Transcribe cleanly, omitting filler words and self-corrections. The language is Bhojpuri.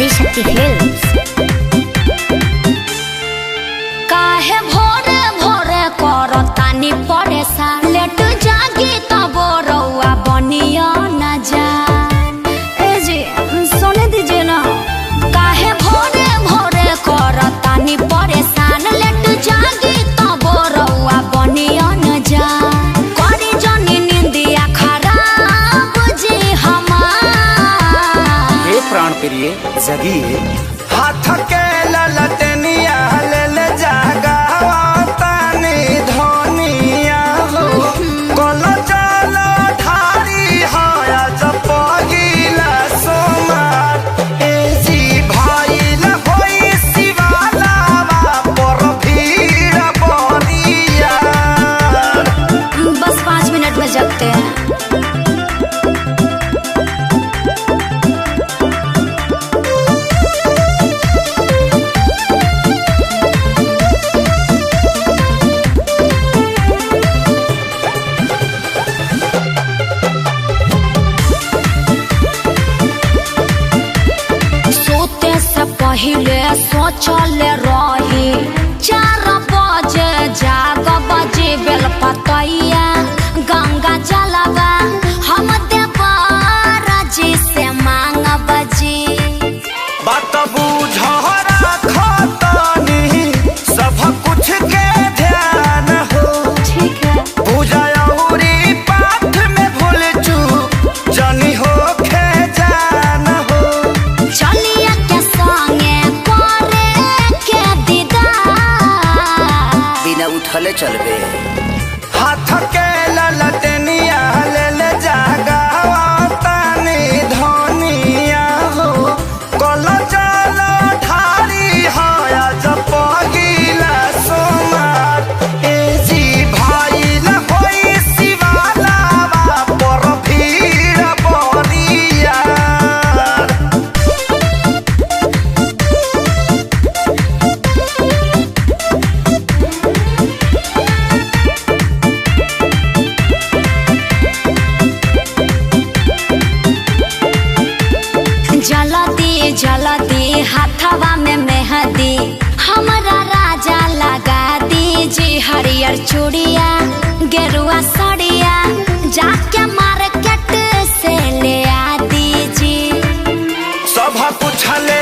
आदिशक्ति फिल्म्स। काहे भोरे भोरे करतानी परेशान, लेट जागी तब रउआ बनिया न जा। ए जी सोने दीजिए ना। काहे भोरे भोरे करतानी परेशान, लेट जागी तब रउआ बनिया न जा। करी जनी निंदिया खराब जी हमार। हे प्राण प्रिय जगिए, हाथ के ललटनिया ले ले जागावा तानी धनिया हो। कोलो चलो ठारी हाया जब पगिला सोमार। ए जी भाई ल होई शिवाला पर भीड़ बनिया। बस 5 मिनट में जगते हैं। पहिले सोचले रही 4 बजे जाग बजे बेल पतैया गंगा जलवा हम देवरा जी से मांग बजी। बात बुझरा खतनी सब कुछ के ध्यान हो। ठीक है पूजा औरी पाठ में भूल चूक जनी हो खे जान हो। चलिए के संगे करे के दीदार बिना उठले चलबे। हाथ के ललटनिया ले ले जागावा तानी धनिया हो। कोलो चलो ठारी हाया जब पगिला सोमार। ए जी भाई ल होई शिवाला पर भीड़ बनिया। जलती जलती हाथवा में मेहंदी हमारा राजा लगा दीजिए। हरियर चूड़िया गेरुआ साड़िया जाके मार्केट से ले आ दीजिए। सब कुछ ले